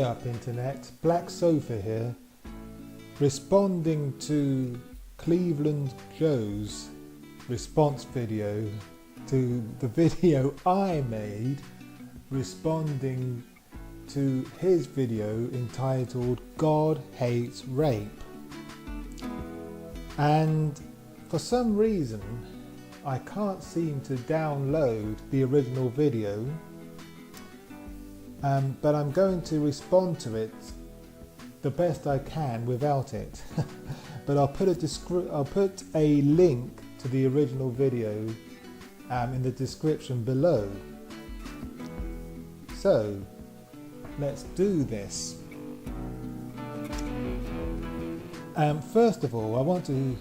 up internet, Black Sofa here, responding to Cleveland Joe's response video to the video I made responding to his video entitled God Hates Rape. And for some reason I can't seem to download the original video, but I'm going to respond to it the best I can without it. But I'll put a link to the original video in the description below. So let's do this. First of all, I want to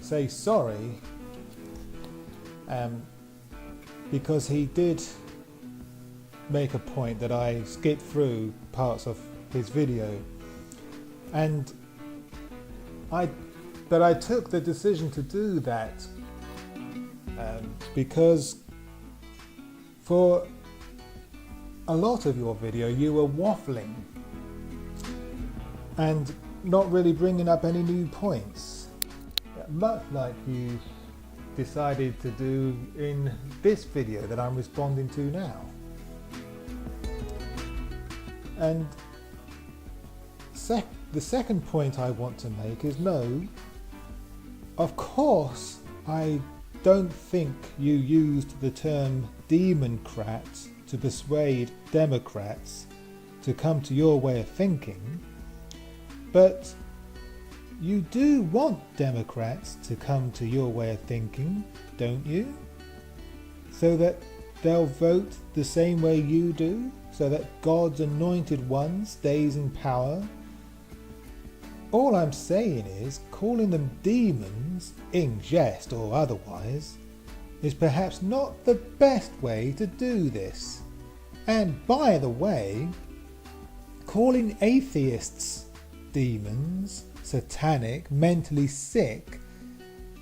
say sorry because he did make a point that I skipped through parts of his video, but I took the decision to do that because for a lot of your video you were waffling and not really bringing up any new points, much like you decided to do in this video that I'm responding to now. And the second point I want to make is no, of course I don't think you used the term Democrats to persuade Democrats to come to your way of thinking, but you do want Democrats to come to your way of thinking, don't you? So that they'll vote the same way you do, so that God's anointed one stays in power. All I'm saying is, calling them demons, in jest or otherwise, is perhaps not the best way to do this. And by the way, calling atheists demons, satanic, mentally sick,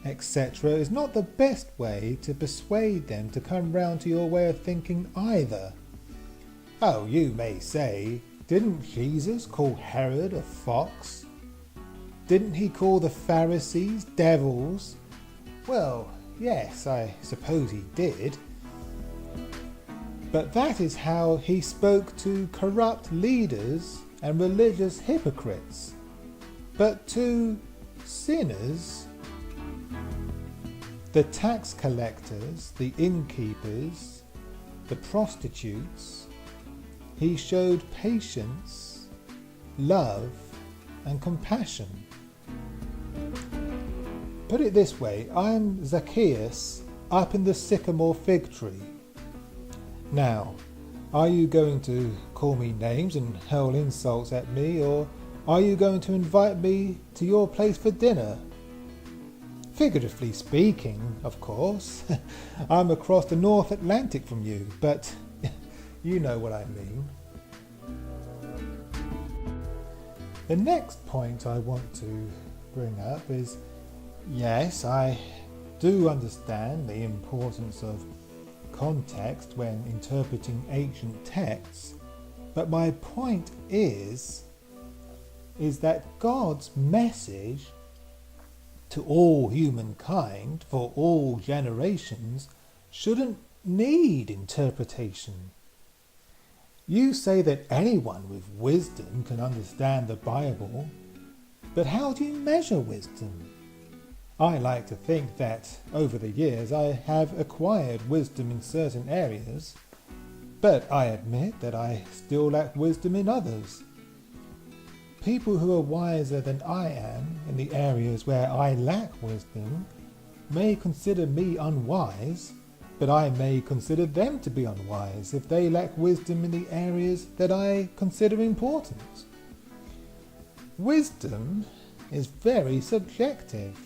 etc. is not the best way to persuade them to come round to your way of thinking either. Oh, you may say, didn't Jesus call Herod a fox? Didn't he call the Pharisees devils? Well, yes, I suppose he did. But that is how he spoke to corrupt leaders and religious hypocrites. But to sinners, the tax collectors, the innkeepers, the prostitutes, he showed patience, love, and compassion. Put it this way, I'm Zacchaeus up in the sycamore fig tree. Now, are you going to call me names and hurl insults at me, or are you going to invite me to your place for dinner? Figuratively speaking, of course. I'm across the North Atlantic from you, but you know what I mean. The next point I want to bring up is, yes, I do understand the importance of context when interpreting ancient texts, but my point is that God's message to all humankind for all generations shouldn't need interpretation. You say that anyone with wisdom can understand the Bible, but how do you measure wisdom? I like to think that over the years I have acquired wisdom in certain areas, but I admit that I still lack wisdom in others. People who are wiser than I am in the areas where I lack wisdom may consider me unwise, but I may consider them to be unwise if they lack wisdom in the areas that I consider important. Wisdom is very subjective,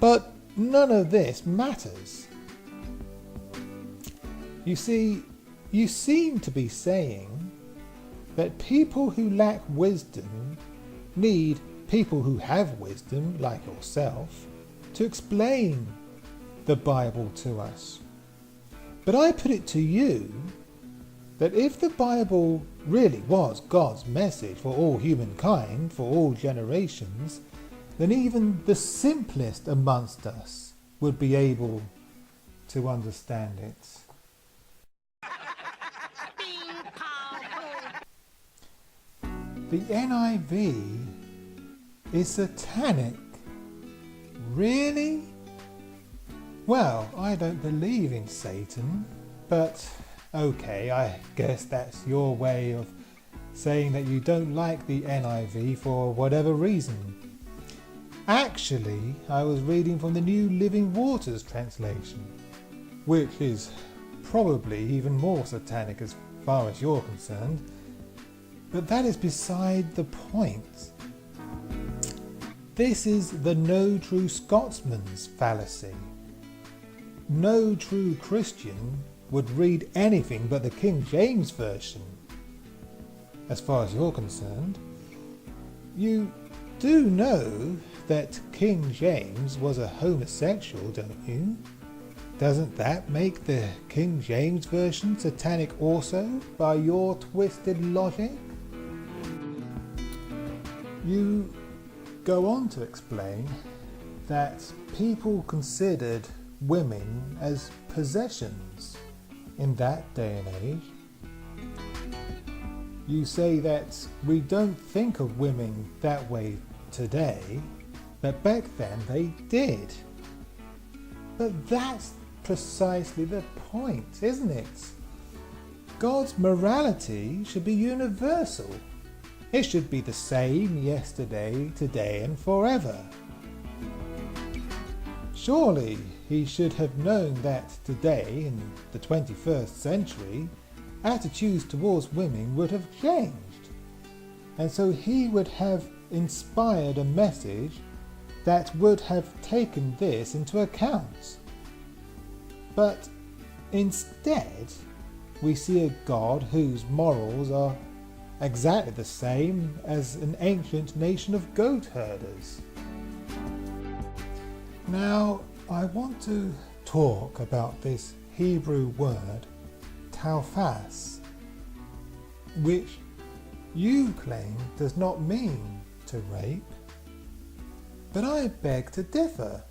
but none of this matters. You see, you seem to be saying that people who lack wisdom need people who have wisdom, like yourself, to explain the Bible to us. But I put it to you, that if the Bible really was God's message for all humankind, for all generations, then even the simplest amongst us would be able to understand it. The NIV is satanic. Really? Well, I don't believe in Satan, but okay, I guess that's your way of saying that you don't like the NIV for whatever reason. Actually, I was reading from the New Living Waters translation, which is probably even more satanic as far as you're concerned. But that is beside the point. This is the no true Scotsman's fallacy. No true Christian would read anything but the King James Version. As far as you're concerned, you do know that King James was a homosexual, don't you? Doesn't that make the King James Version satanic also, by your twisted logic? You go on to explain that people considered women as possessions in that day and age. You say that we don't think of women that way today, but back then they did. But that's precisely the point, isn't it? God's morality should be universal. It should be the same yesterday, today and forever. Surely he should have known that today, in the 21st century, attitudes towards women would have changed. And so he would have inspired a message that would have taken this into account. But instead, we see a God whose morals are exactly the same as an ancient nation of goat herders. Now, I want to talk about this Hebrew word, taufas, which you claim does not mean to rape, but I beg to differ.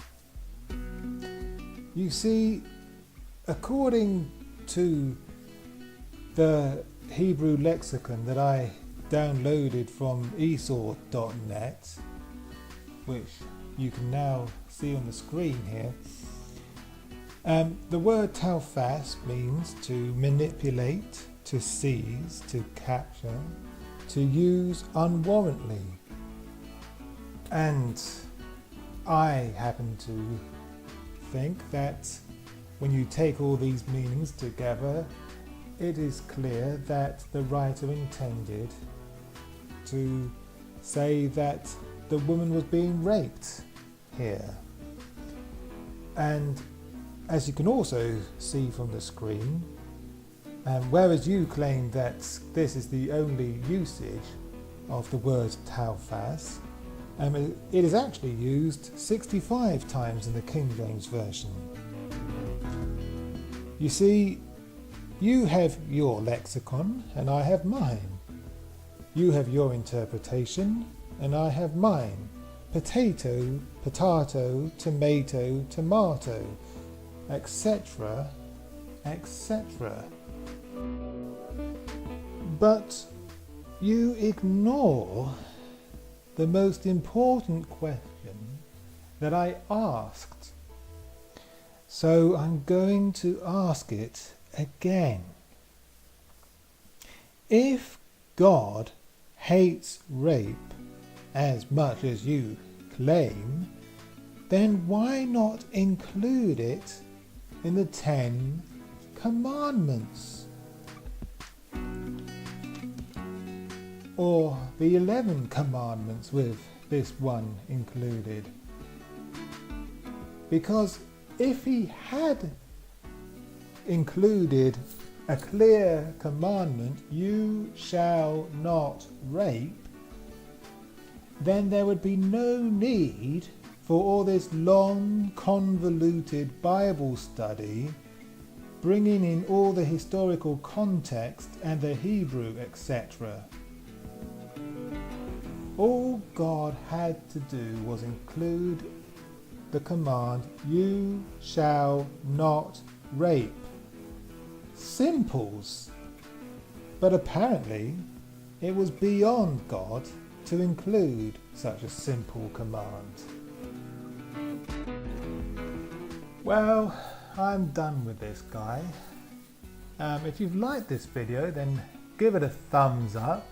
You see, according to the Hebrew lexicon that I downloaded from esau.net, which you can now see on the screen here, the word taufas means to manipulate, to seize, to capture, to use unwarrantedly. And I happen to think that when you take all these meanings together, it is clear that the writer intended to say that the woman was being raped here. And as you can also see from the screen, whereas you claim that this is the only usage of the word taufas, it is actually used 65 times in the King James Version. You see, you have your lexicon and I have mine. You have your interpretation and I have mine. Potato, potato, tomato, tomato, etc., etc. But you ignore the most important question that I asked. So I'm going to ask it again. If God hates rape as much as you claim, then why not include it in the 10 Commandments? Or the 11 Commandments with this one included? Because if he had included a clear commandment, you shall not rape, then there would be no need for all this long, convoluted Bible study bringing in all the historical context and the Hebrew, etc. All God had to do was include the command, "You shall not rape." Simples. But apparently it was beyond God to include such a simple command. Well, I'm done with this guy. If you've liked this video, then give it a thumbs up.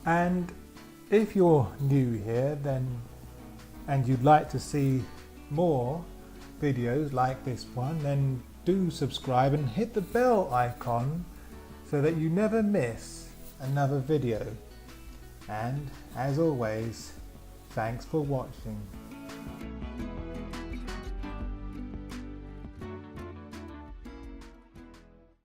And if you're new here, and you'd like to see more videos like this one, then do subscribe and hit the bell icon so that you never miss another video. And as always, thanks for watching.